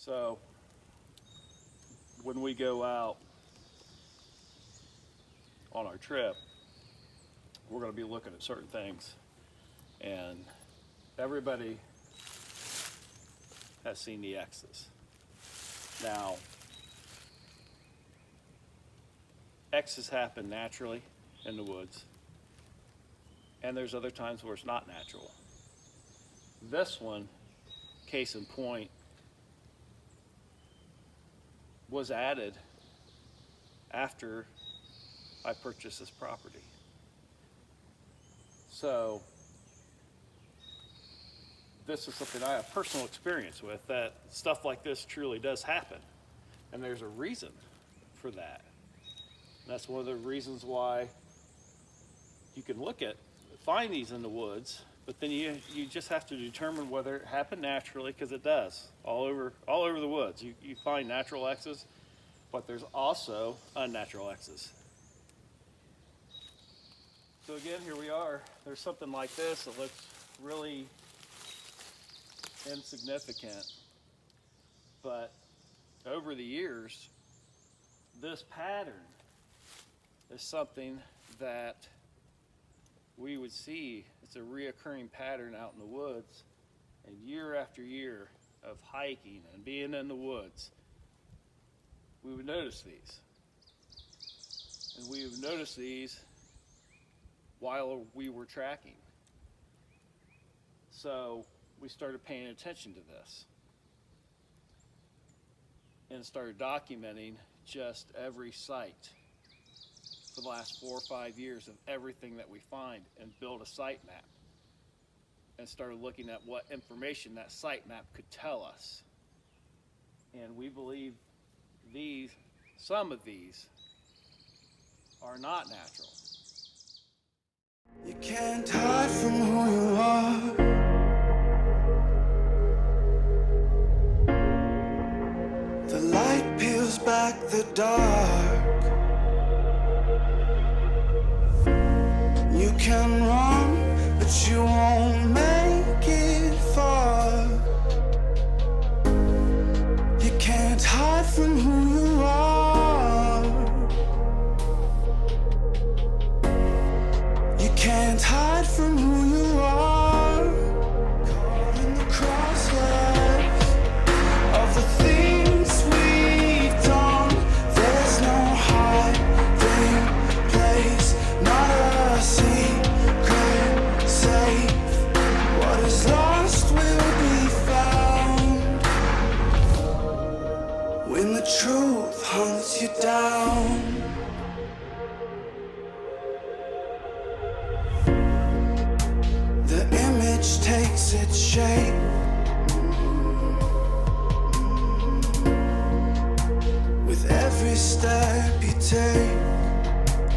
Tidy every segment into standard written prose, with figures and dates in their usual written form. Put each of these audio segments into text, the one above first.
So when we go out on our trip, we're going to be looking at certain things, and everybody has seen the X's. Now, X's happen naturally in the woods, and there's other times where it's not natural. This one, case in point, was added after I purchased this property. So this is something I have personal experience with, that stuff like this truly does happen. And there's a reason for that. And that's one of the reasons why you can find these in the woods, but then you just have to determine whether it happened naturally, because it does. All over the woods, you find natural X's, but there's also unnatural X's. So again, here we are. There's something like this that looks really insignificant, but over the years, this pattern is something that we would see. It's a reoccurring pattern out in the woods, and year after year of hiking and being in the woods, we would notice these. And we would notice these while we were tracking. So we started paying attention to this and started documenting just every site for the last 4 or 5 years of everything that we find, and build a site map and started looking at what information that site map could tell us. And we believe some of these are not natural. You can't hide from who you are. The light peels back the dark. You can run, but you won't make it far. You can't hide from who you are. You can't hide from who you are. Caught in the crosshairs of the things we've done. There's no hiding place, not a secret safe. What is lost will be found when the truth hunts you down. The image takes its shape. With every step you take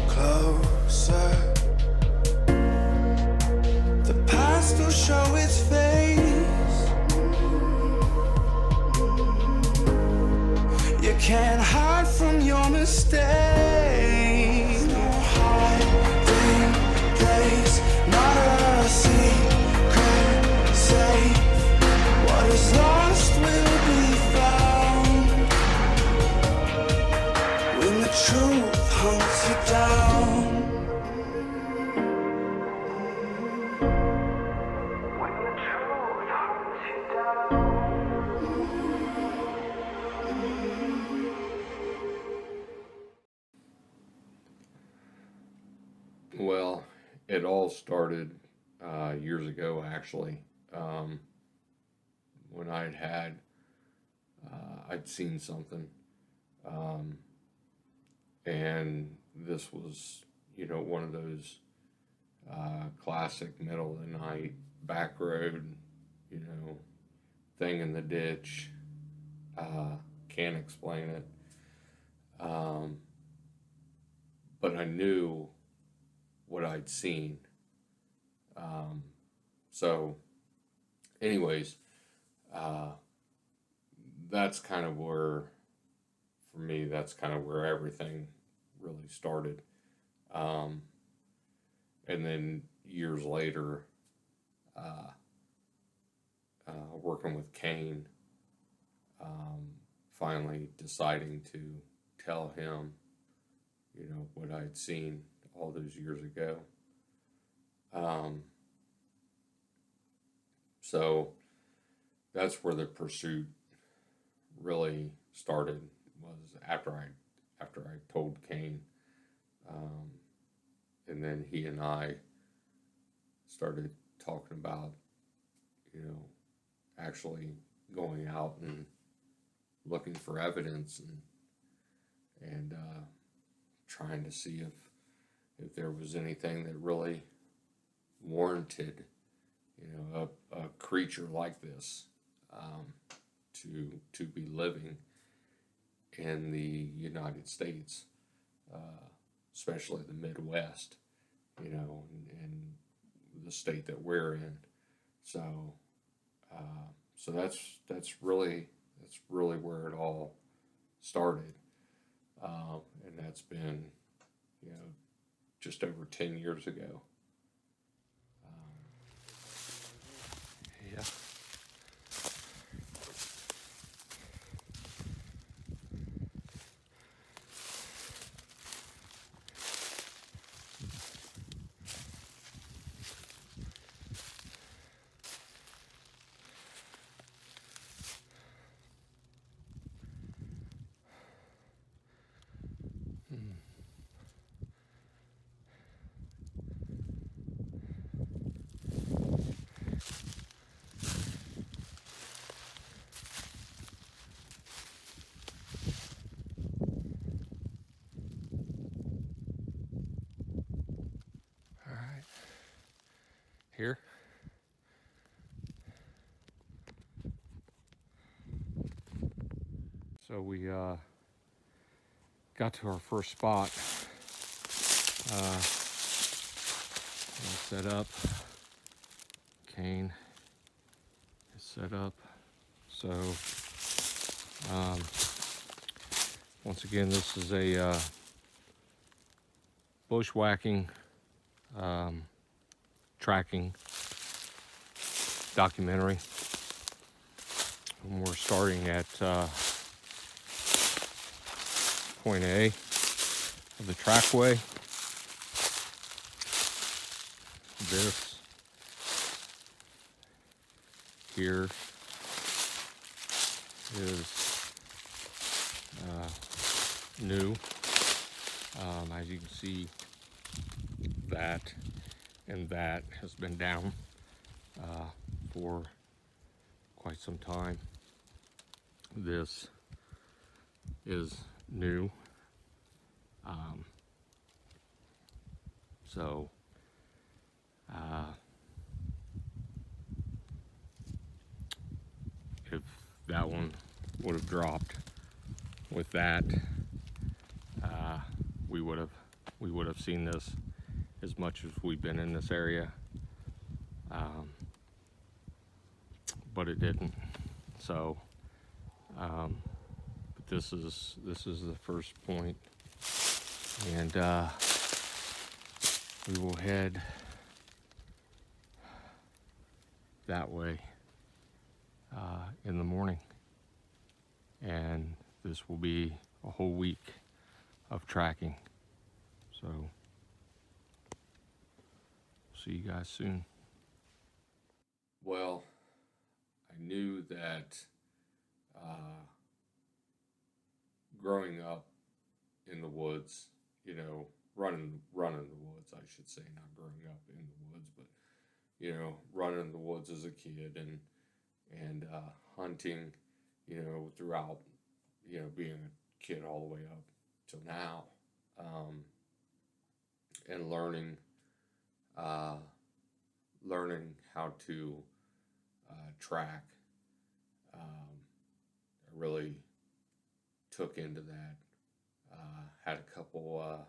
closer, the past will show its face. You can't hide from your mistakes. No hiding place, not a secret safe. What is lost will be found when the truth hunts you down. When the truth hunts you down. Well, it all started years ago, actually, when I'd seen something, and this was, one of those classic middle of the night back road, thing in the ditch. Can't explain it, but I knew what I'd seen. So anyways, that's kind of where, for me, that's kind of where everything really started. And then years later, working with Kane, finally deciding to tell him, you know, what I'd seen all those years ago. So that's where the pursuit really started, was after I told Kane, and then he and I started talking about, you know, actually going out and looking for evidence and trying to see if there was anything that really warranted, you know, a creature like this to be living in the United States, especially the Midwest, you know, and the state that we're in. So, so that's really where it all started, and that's been, you know, just over 10 years ago. Yeah. All right. Here. So we got to our first spot. Set up. Kane is set up. So once again, this is a bushwhacking tracking documentary. And we're starting at point A of the trackway. This here is new. As you can see, that and that has been down for quite some time. This is new. So if that one would have dropped with that, we would have seen this as much as we've been in this area, but it didn't. So, but this is the first point, and we will head that way in the morning, and this will be a whole week of tracking. So, see you guys soon. Well, I knew that growing up in the woods, you know, running the woods, I should say, not growing up in the woods, but, you know, running in the woods as a kid and hunting, you know, throughout, you know, being a kid all the way up till now, and learning how to track. I really took into that. Had a couple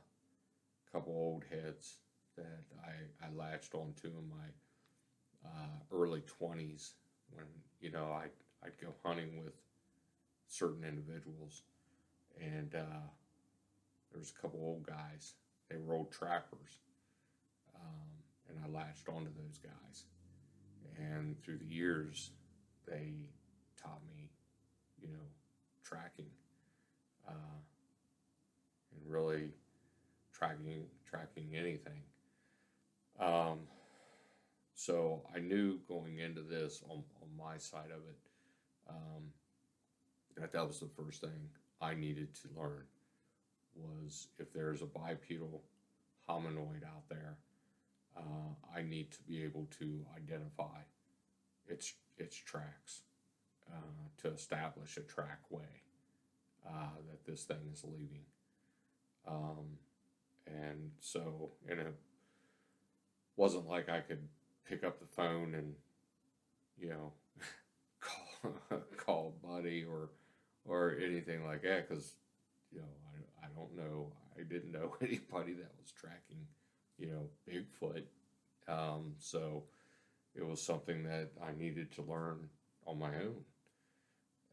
old heads that I latched onto in my early 20s, when, you know, I'd go hunting with certain individuals, and there was a couple old guys. They were old trappers, and I latched onto those guys. And through the years, they taught me, you know, tracking, and really tracking anything. So I knew going into this on my side of it, that was the first thing I needed to learn, was if there's a bipedal hominoid out there, I need to be able to identify its tracks, to establish a trackway that this thing is leaving. And so, and it wasn't like I could pick up the phone and, you know, call a buddy or anything like that, because, you know, I don't know, I didn't know anybody that was tracking, you know, Bigfoot. So it was something that I needed to learn on my own.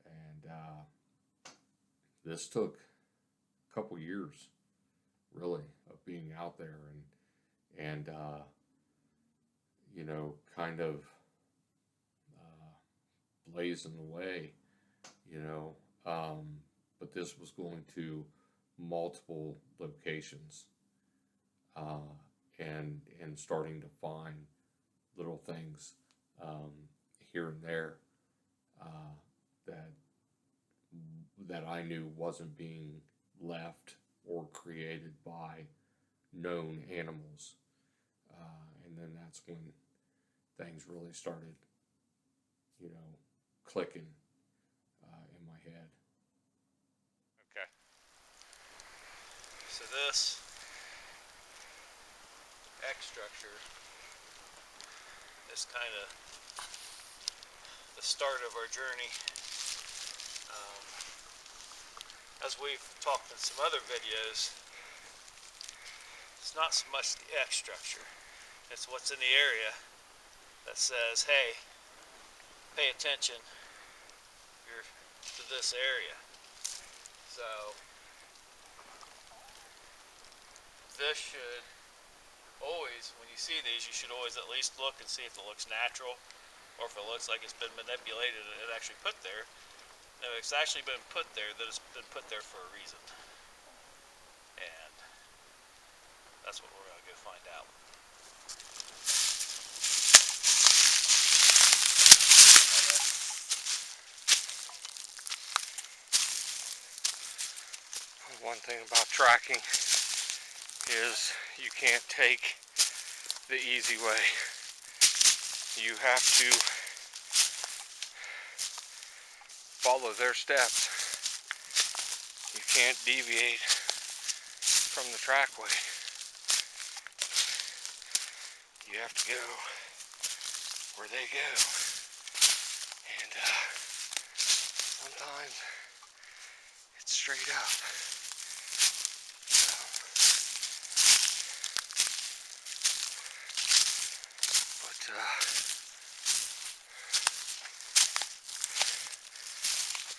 And this took a couple years, really, of being out there and you know, kind of blazing away, you know. But this was going to multiple locations, and starting to find little things here and there that I knew wasn't being left or created by known animals. And then that's when things really started, you know, clicking in my head. Okay. So this X structure is kind of the start of our journey. As we've talked in some other videos, it's not so much the X structure, it's what's in the area that says, hey, pay attention, you're to this area. So this should always, when you see these, you should always at least look and see if it looks natural, or if it looks like it's been manipulated and actually put there. No, it's actually been put there, that it's been put there for a reason. And that's what we're going to go find out. One thing about tracking is you can't take the easy way. You have to follow their steps. You can't deviate from the trackway. You have to go where they go. And sometimes it's straight up.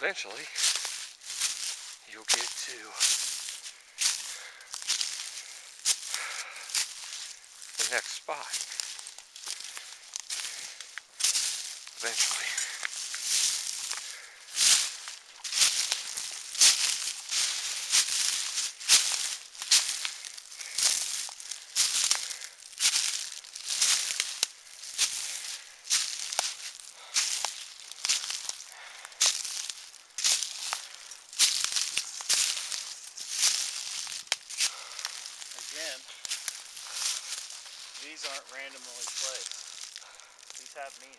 Eventually, you'll get to the next spot. Eventually. Again, these aren't randomly placed. These have meaning.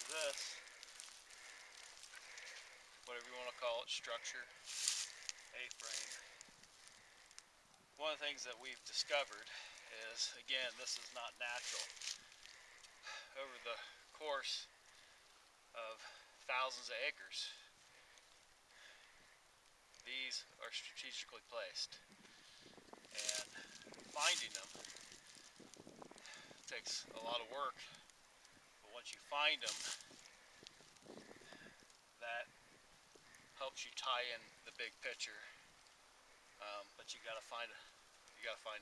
This, whatever you want to call it, structure, A-frame. One of the things that we've discovered is, again, this is not natural. Over the course of thousands of acres, these these are strategically placed, and finding them takes a lot of work, but once you find them, that helps you tie in the big picture. But you gotta find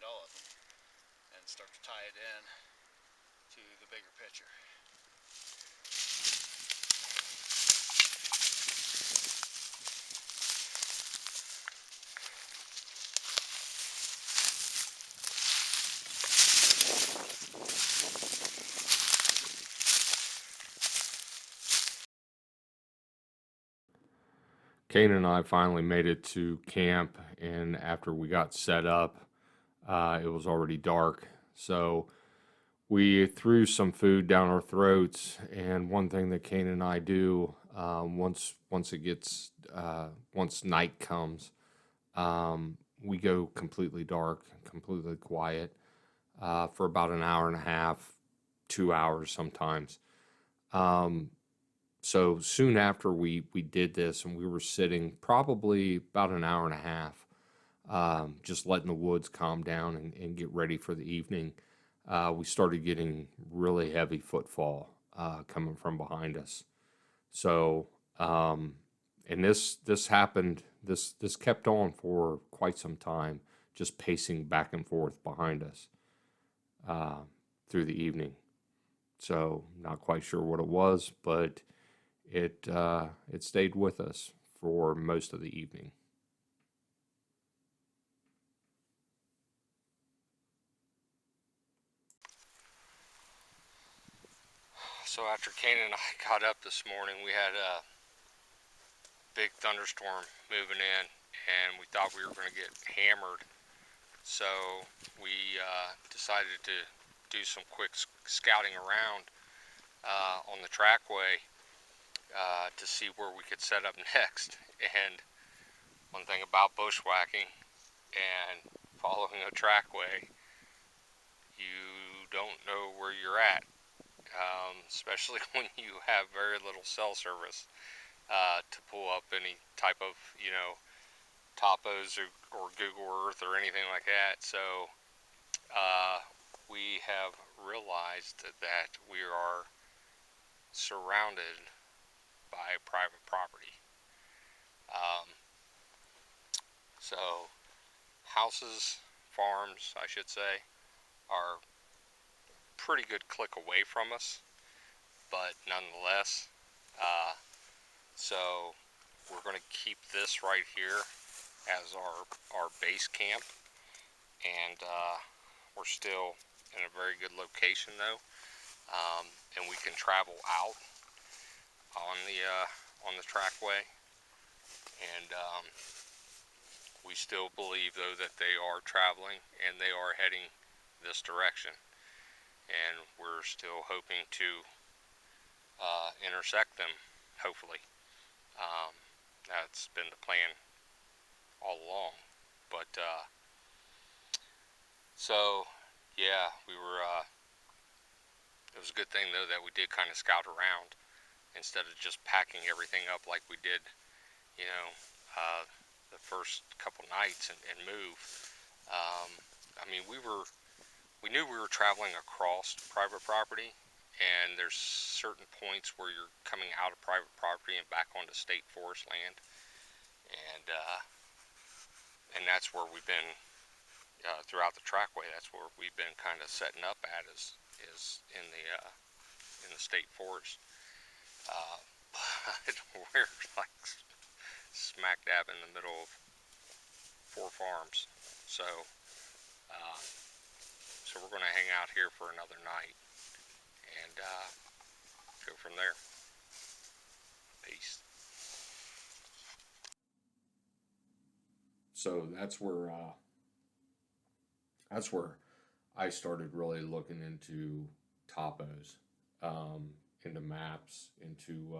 all of them and start to tie it in to the bigger picture. Kane and I finally made it to camp, and after we got set up, it was already dark. So we threw some food down our throats, and one thing that Kane and I do once night comes, we go completely dark, completely quiet for about an hour and a half, 2 hours sometimes. So soon after we did this, and we were sitting probably about an hour and a half, just letting the woods calm down and get ready for the evening, we started getting really heavy footfall coming from behind us. So, and this happened. This kept on for quite some time, just pacing back and forth behind us through the evening. So, not quite sure what it was, but it stayed with us for most of the evening. So after Kane and I got up this morning, we had a big thunderstorm moving in, and we thought we were going to get hammered. So we decided to do some quick scouting around on the trackway to see where we could set up next. And one thing about bushwhacking and following a trackway, you don't know where you're at, especially when you have very little cell service to pull up any type of, topos or Google Earth or anything like that. So we have realized that we are surrounded by private property. So houses, farms, I should say, are pretty good click away from us, but nonetheless, so we're going to keep this right here as our base camp, and we're still in a very good location though, and we can travel out on the trackway, and we still believe though that they are traveling and they are heading this direction, and we're still hoping to intersect them, hopefully. That's been the plan all along. But so yeah, we were it was a good thing though that we did kind of scout around instead of just packing everything up like we did, the first couple nights and move. I mean, we knew we were traveling across private property, and there's certain points where you're coming out of private property and back onto state forest land, and that's where we've been throughout the trackway. That's where we've been kind of setting up at is in the state forest. But we're like smack dab in the middle of 4 farms, so we're going to hang out here for another night and go from there. Peace. So that's where I started really looking into topos, into maps, into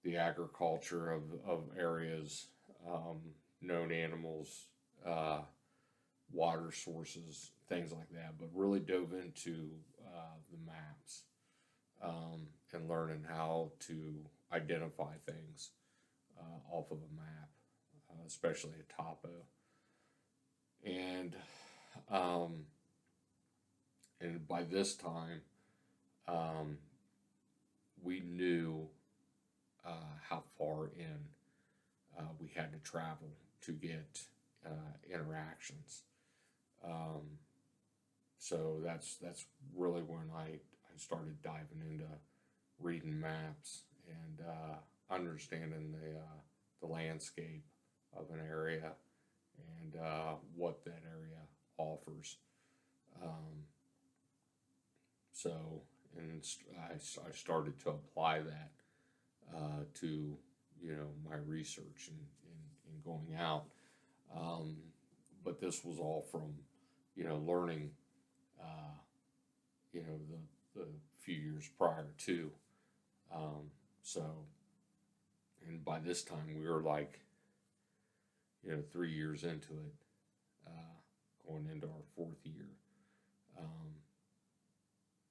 the agriculture of areas, known animals, water sources, things like that. But really dove into the maps and learning how to identify things off of a map. especially a topo. Um, and by this time, we knew how far in we had to travel to get interactions. So that's really when I started diving into reading maps and understanding the landscape of an area and what that area offers. So, and I started to apply that to, my research and going out. But this was all from, learning, the few years prior to. So, and by this time we were like, 3 years into it, going into our 4th year.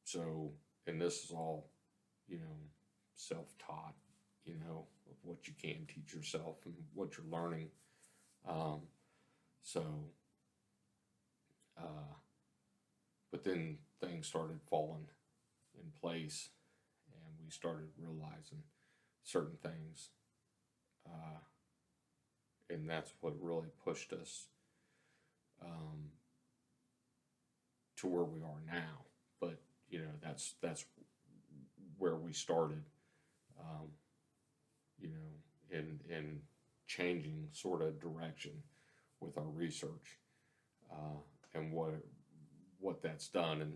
So, and this is all, self-taught, of what you can teach yourself and what you're learning. But then things started falling in place, and we started realizing certain things, and that's what really pushed us to where we are now. But that's where we started, in changing sort of direction with our research, and what that's done and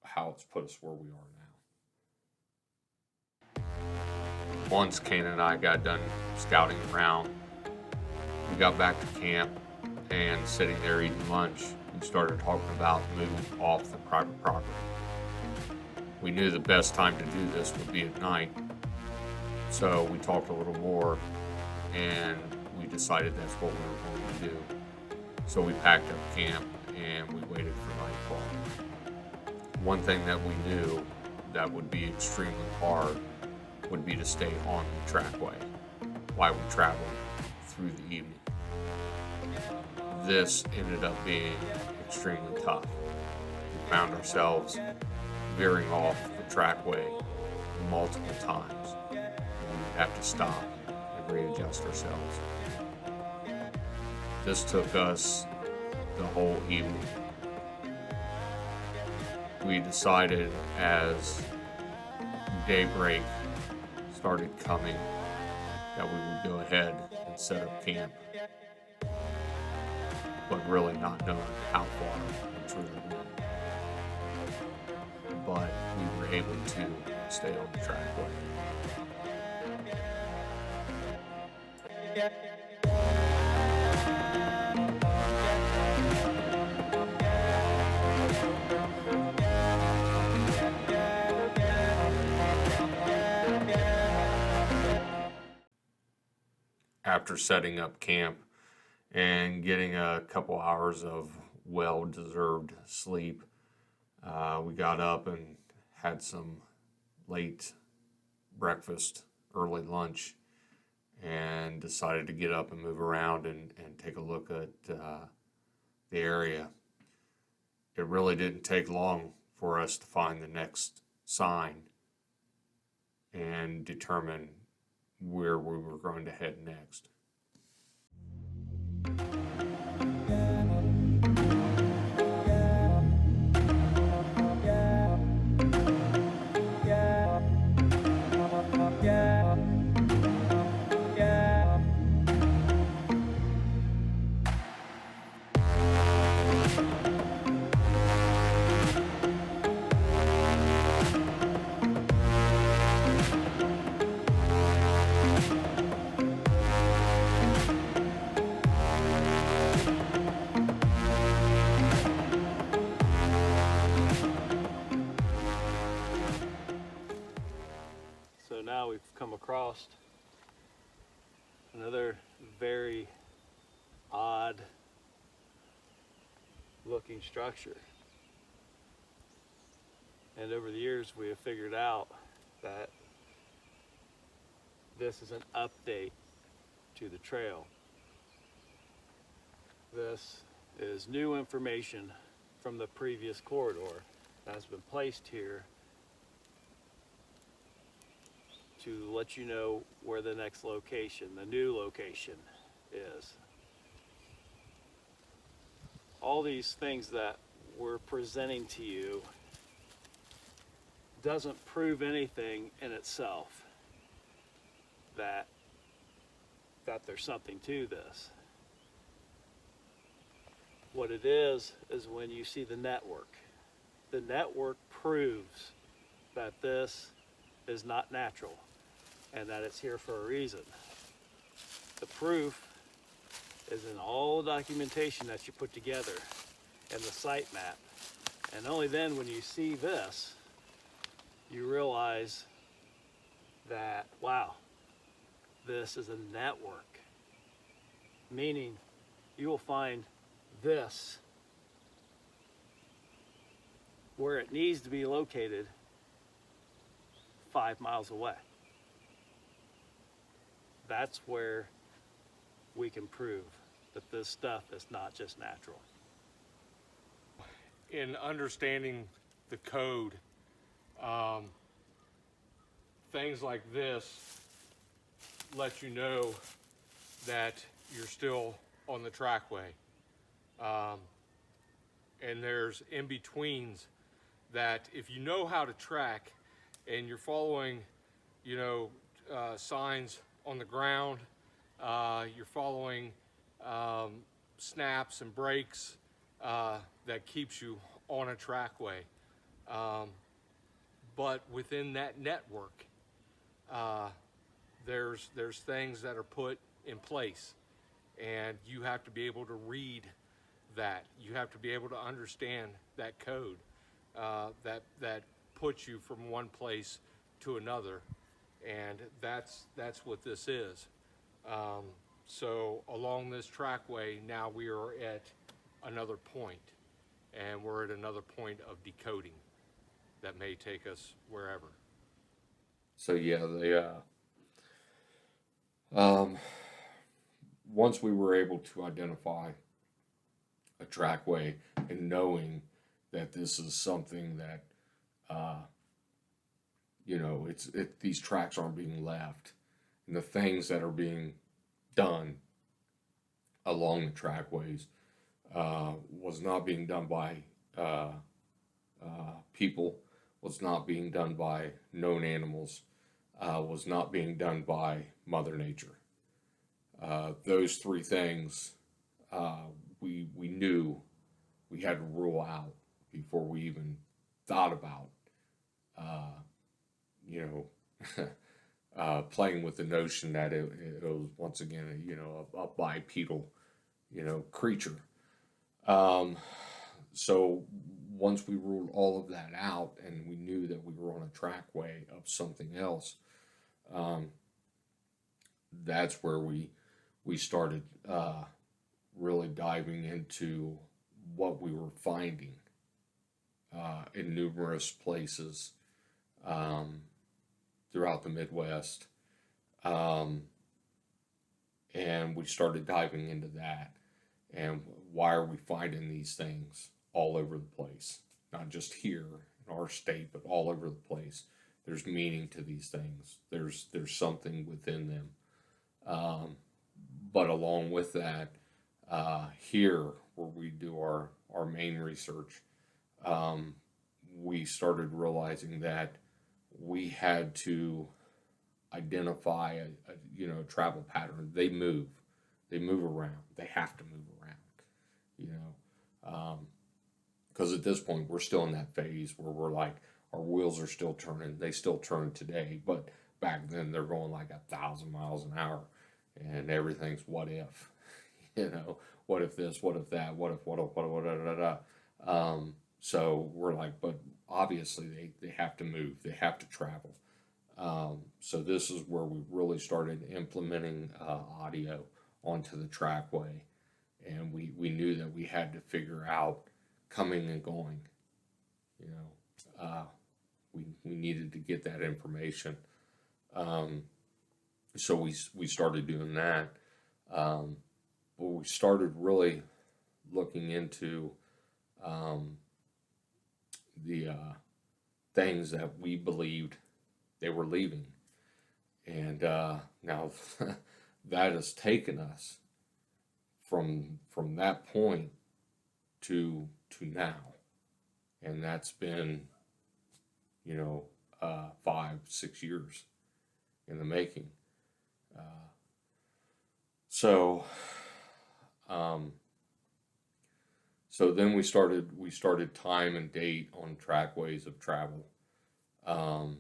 how it's put us where we are now. Once Kane and I got done scouting around, we got back to camp, and sitting there eating lunch, we started talking about moving off the private property. We knew the best time to do this would be at night, so we talked a little more, and we decided that's what we were going to do. So we packed up camp, and we waited for nightfall. One thing that we knew that would be extremely hard would be to stay on the trackway while we traveled through the evening. This ended up being extremely tough. We found ourselves veering off the trackway multiple times, and we'd have to stop and readjust ourselves. This took us the whole evening. We decided as daybreak started coming that we would go ahead and set up camp, but really not knowing how far we truly went. But we were able to stay on the trackway. After setting up camp and getting a couple hours of well-deserved sleep, we got up and had some late breakfast, early lunch, and decided to get up and move around and take a look at the area. It really didn't take long for us to find the next sign and determine where we were going to head next. So now we've come across another very odd looking structure. And over the years we have figured out that this is an update to the trail. This is new information from the previous corridor that has been placed here to let you know where the next location, the new location, is. All these things that we're presenting to you doesn't prove anything in itself that there's something to this. What it is when you see the network proves that this is not natural and that it's here for a reason. The proof is in all the documentation that you put together and the site map. And only then, when you see this, you realize that, wow, this is a network. Meaning, you will find this where it needs to be located 5 miles away. That's where we can prove that this stuff is not just natural. In understanding the code, things like this let you know that you're still on the trackway. And there's in-betweens that if you know how to track and you're following, signs on the ground, you're following snaps and breaks, that keeps you on a trackway. But within that network, there's things that are put in place, and you have to be able to read that. You have to be able to understand that code that puts you from one place to another, and that's what this is. So along this trackway, now we are at another point, and we're at another point of decoding that may take us wherever. So yeah, once we were able to identify a trackway and knowing that this is something that, these tracks aren't being left, and the things that are being done along the trackways was not being done by people, was not being done by known animals, was not being done by Mother Nature. Those three things we knew we had to rule out before we even thought about, playing with the notion that it was once again, a bipedal, creature. So once we ruled all of that out and we knew that we were on a trackway of something else, that's where we started really diving into what we were finding in numerous places throughout the Midwest. And we started diving into that. And why are we finding these things all over the place? Not just here in our state, but all over the place. There's meaning to these things. There's something within them. But along with that, here where we do our main research, we started realizing that we had to identify a travel pattern. They move around. They have to move around, because at this point we're still in that phase where we're like, our wheels are still turning. They still turn today, but back then they're going like 1,000 miles an hour, and everything's what if, what if this, what if that, what if. So we're like, but obviously they have to move, they have to travel. So this is where we really started implementing audio onto the trackway, and we knew that we had to figure out coming and going. We needed to get that information. So we started doing that. But we started really looking into the things that we believed they were leaving. And now that has taken us from that point to now, and that's been 5-6 years in the making. So then we started time and date on trackways of travel, and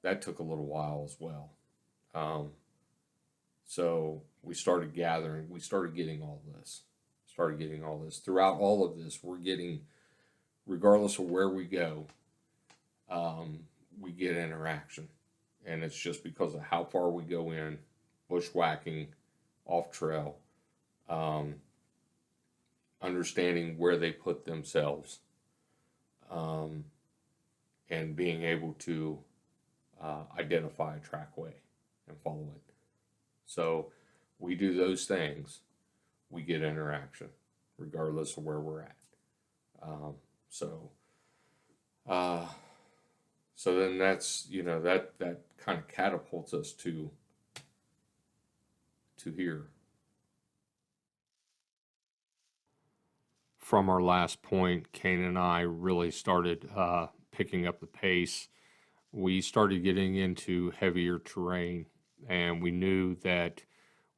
that took a little while as well. So we started getting all this. Throughout all of this, we're getting, regardless of where we go, we get interaction. And it's just because of how far we go in, bushwhacking, off trail, understanding where they put themselves, and being able to identify a trackway and follow it. So we do those things, we get interaction, regardless of where we're at. So then that's, that kind of catapults us to here. From our last point, Kane and I really started picking up the pace. We started getting into heavier terrain, and we knew that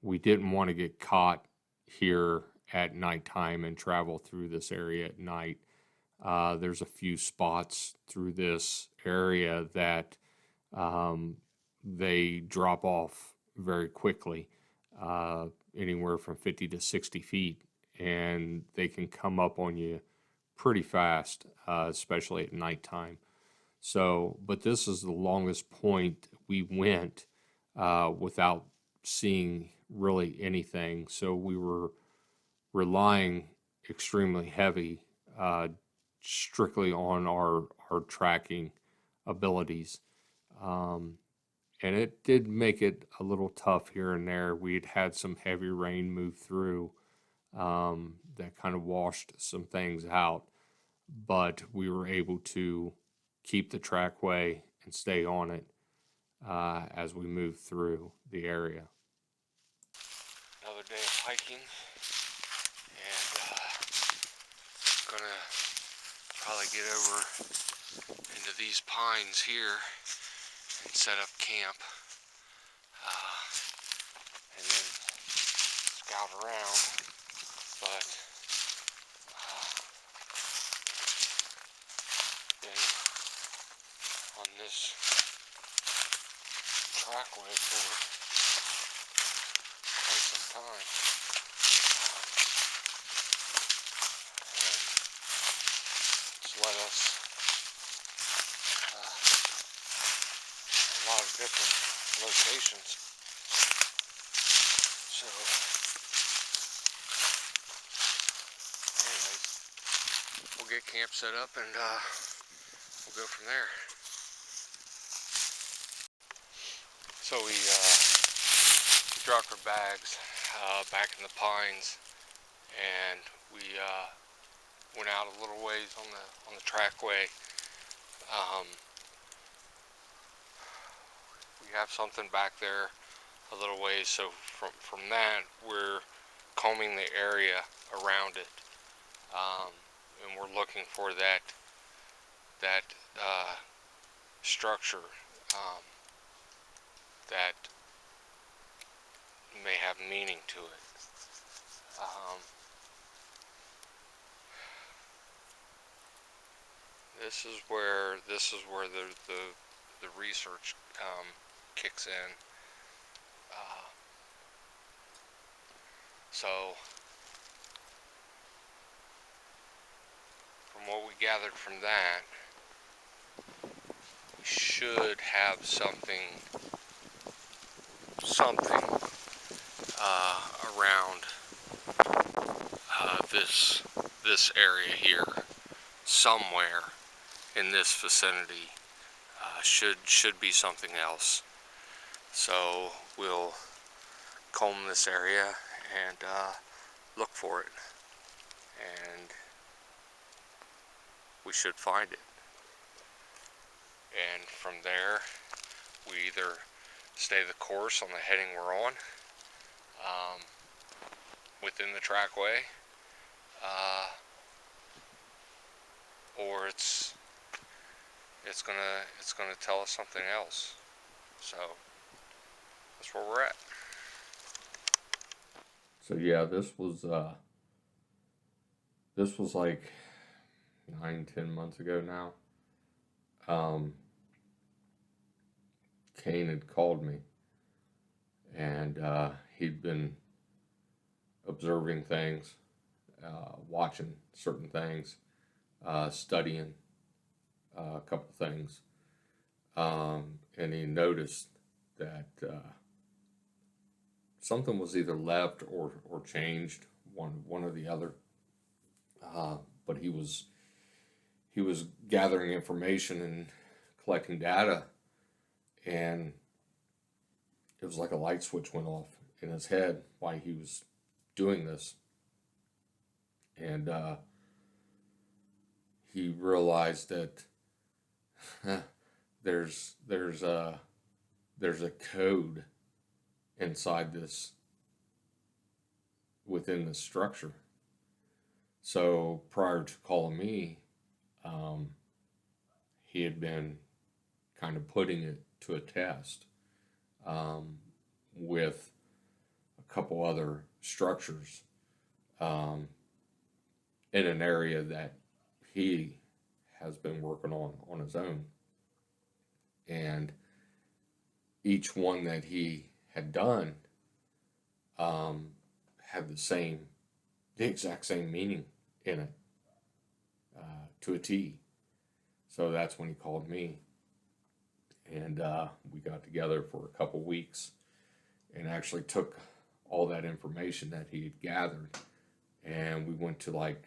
we didn't want to get caught here at nighttime and travel through this area at night. There's a few spots through this area that they drop off very quickly, anywhere from 50 to 60 feet, and they can come up on you pretty fast, especially at nighttime. So, but this is the longest point we went without seeing really anything. So we were relying extremely heavy, strictly on our tracking abilities. And it did make it a little tough here and there. We'd had some heavy rain move through that kind of washed some things out, but we were able to keep the trackway and stay on it as we moved through the area. Another day of hiking, and gonna probably get over into these pines here and set up camp, and then scout around. But been on this trackway for quite some time. And it's led us a lot of different locations. So, anyways, we'll get camp set up and we'll go from there. So we dropped our bags back in the pines, and we went out a little ways on the trackway. We have something back there a little ways, so from that we're combing the area around it, and we're looking for that structure that may have meaning to it. This is where the research kicks in. So from what we gathered from that, we should have something around this area here, somewhere in this vicinity. Should be something else. So we'll comb this area and look for it, and we should find it. And from there, we either stay the course on the heading we're on, within the trackway, or it's gonna tell us something else. So that's where we're at. So yeah, this was like 9-10 months ago now. Kane had called me, and he'd been observing things, watching certain things, studying a couple things, and he noticed that something was either left or changed, one or the other. But he was gathering information and collecting data, and it was like a light switch went off in his head while he was doing this, and he realized that there's a code inside this, within this structure. So prior to calling me, he had been kind of putting it to a test with a couple other structures in an area that he has been working on his own. And each one that he had done had the exact same meaning in it, to a T. So that's when he called me, and we got together for a couple weeks and actually took all that information that he had gathered, and we went to like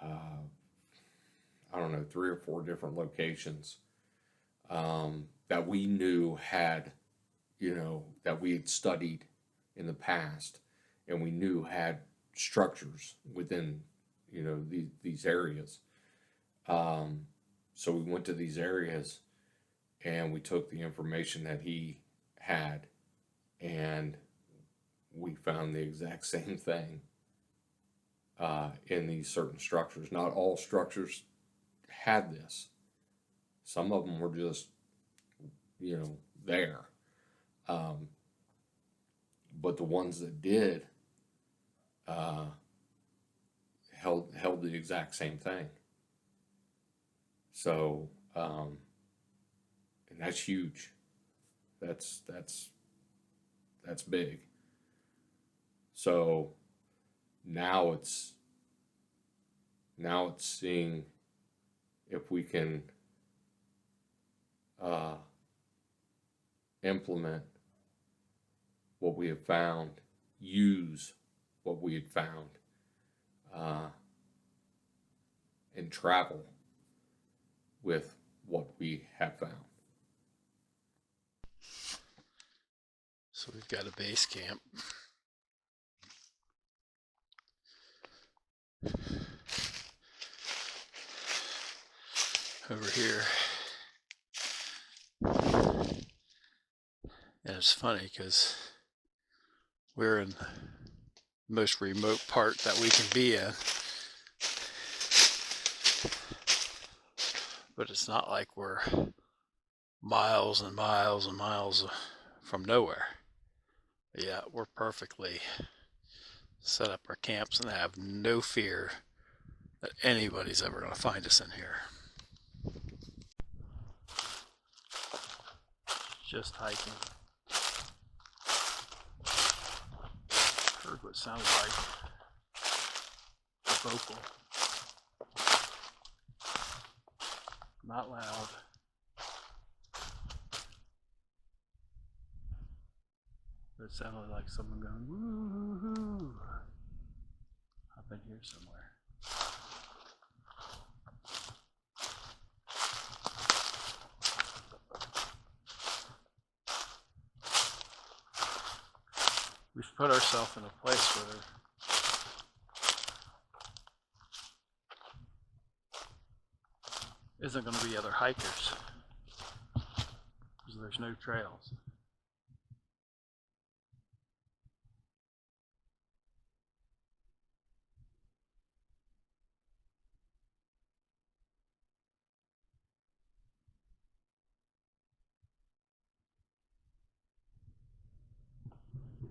I don't know, 3 or 4 different locations that we knew had, that we had studied in the past, and we knew had structures within, these areas. So we went to these areas, and we took the information that he had, and we found the exact same thing in these certain structures. Not all structures had this. Some of them were just, there. But the ones that did held the exact same thing. So, and that's huge. That's big. So now it's seeing if we can implement what we have found, use what we had found, and travel with what we have found. So we've got a base camp. Over here. And it's funny because we're in the most remote part that we can be in. But it's not like we're miles and miles and miles from nowhere. But yeah, we're perfectly set up our camps and have no fear that anybody's ever going to find us in here. Just hiking. Heard what sounded like a vocal. Not loud. But it sounded like someone going, woo-hoo. I've been here somewhere. we've put ourselves in a place where there isn't going to be other hikers because there's no trails.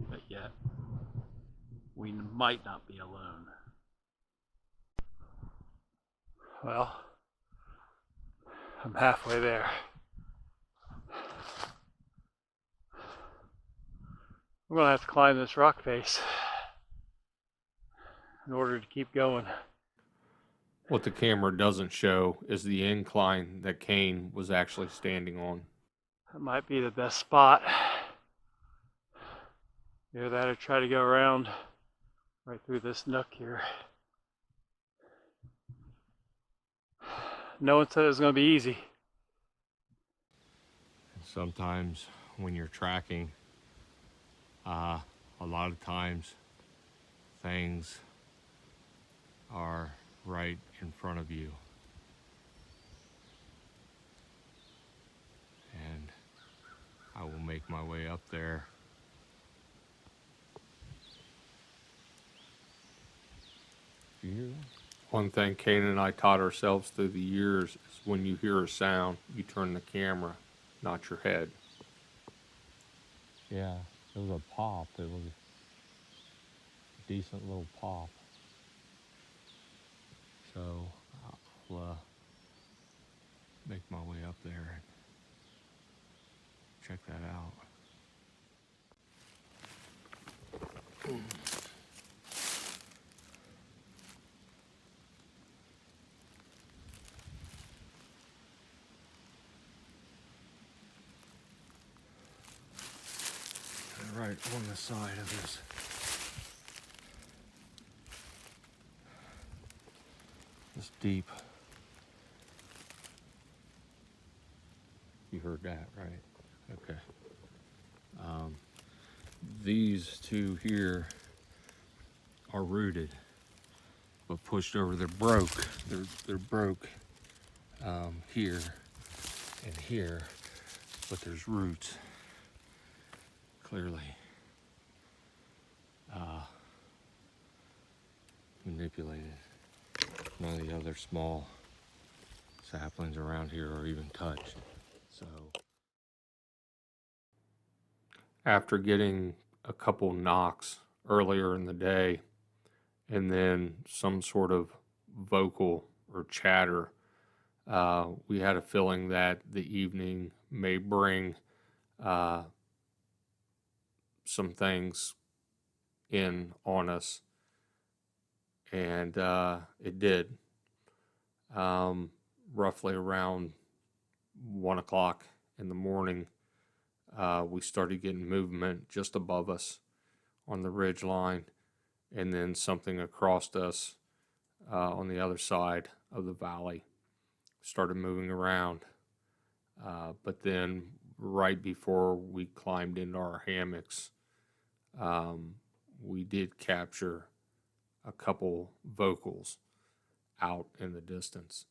But yet, we might not be alone. Well, I'm halfway there. I'm gonna have to climb this rock face in order to keep going. What the camera doesn't show is the incline that Kane was actually standing on. That might be the best spot. Either that or try to go around right through this nook here. No one said it was going to be easy. Sometimes when you're tracking, a lot of times things are right in front of you. And I will make my way up there. One thing Kane and I taught ourselves through the years is when you hear a sound, you turn the camera, not your head. Yeah, it was a pop. It was a decent little pop. So I'll make my way up there and check that out. Right on the side of this deep. You heard that, right? Okay. These two here are rooted, but pushed over. They're broke. They're broke here and here, but there's roots. Clearly manipulated. None of the other small saplings around here are even touched. So after getting a couple knocks earlier in the day and then some sort of vocal or chatter, we had a feeling that the evening may bring some things in on us, and it did. Roughly around 1 o'clock in the morning, we started getting movement just above us on the ridge line, and then something across us on the other side of the valley started moving around. But then right before we climbed into our hammocks, we did capture a couple vocals out in the distance.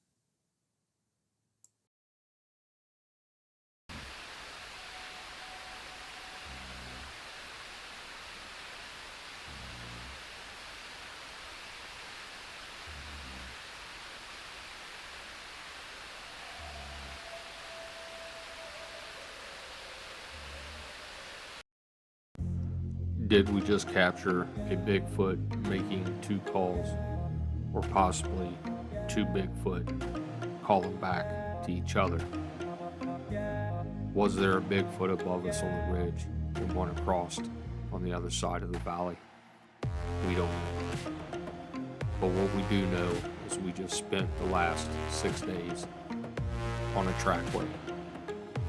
Did we just capture a Bigfoot making two calls, or possibly two Bigfoot calling back to each other? Was there a Bigfoot above us on the ridge and one across on the other side of the valley? We don't know. But what we do know is we just spent the last 6 days on a trackway,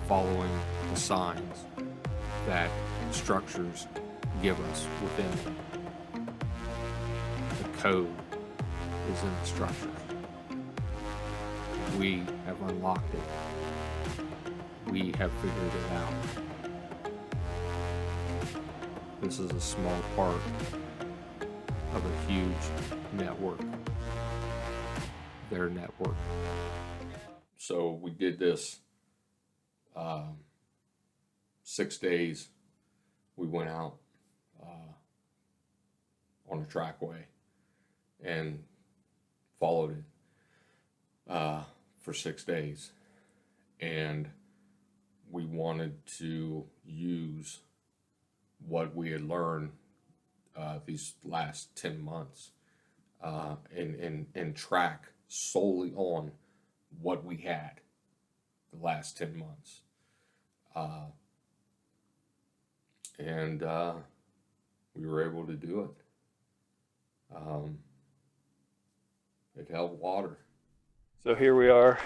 following the signs that structures give us within them. The code is in the structure. We have unlocked it. We have figured it out. This is a small part of a huge network, their network. So we did this 6 days. We went out on a trackway and followed it for 6 days. And we wanted to use what we had learned these last 10 months and track solely on what we had the last 10 months. And we were able to do it. It held water. So here we are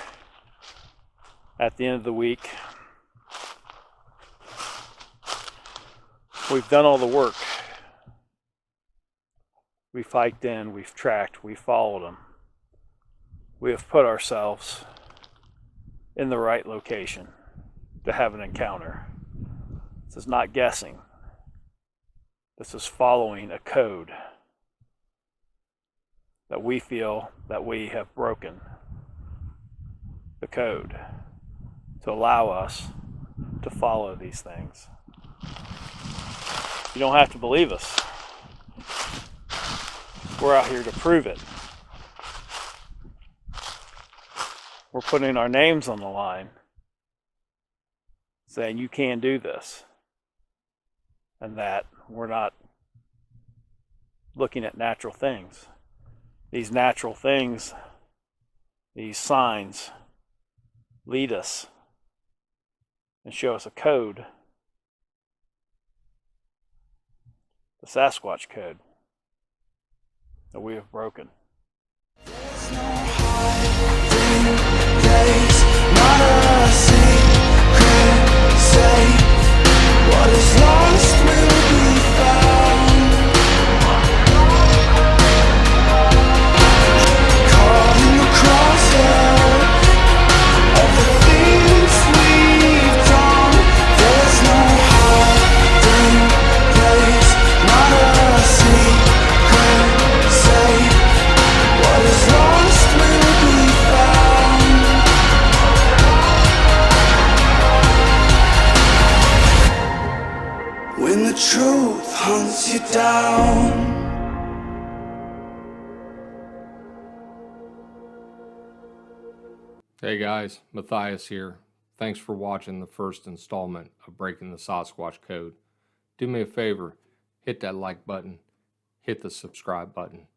at the end of the week. We've done all the work. We've hiked in, we've tracked, we've followed them. We have put ourselves in the right location to have an encounter. This is not guessing. This is following a code that we feel that we have broken the code to allow us to follow these things. You don't have to believe us. We're out here to prove it. We're putting our names on the line, saying you can do this, and that we're not looking at natural things. These natural things, these signs, lead us and show us a code, the Sasquatch code, that we have broken. There's no hiding place, not a secret safe. What is lost will be found. Caught in the crosshair of the things we've done. There's no hiding place, not a secret safe. What is lost will be found. When the truth hunts you down. Hey guys, Matthias here. Thanks for watching the first installment of Breaking the Sasquatch Code. Do me a favor, hit that like button, hit the subscribe button.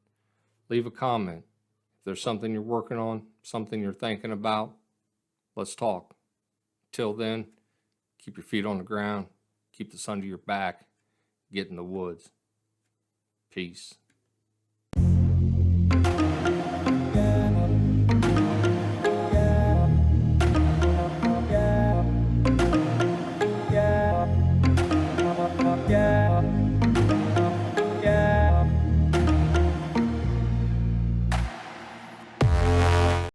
Leave a comment. If there's something you're working on, something you're thinking about, let's talk. Till then, keep your feet on the ground, keep this under your back, get in the woods. Peace.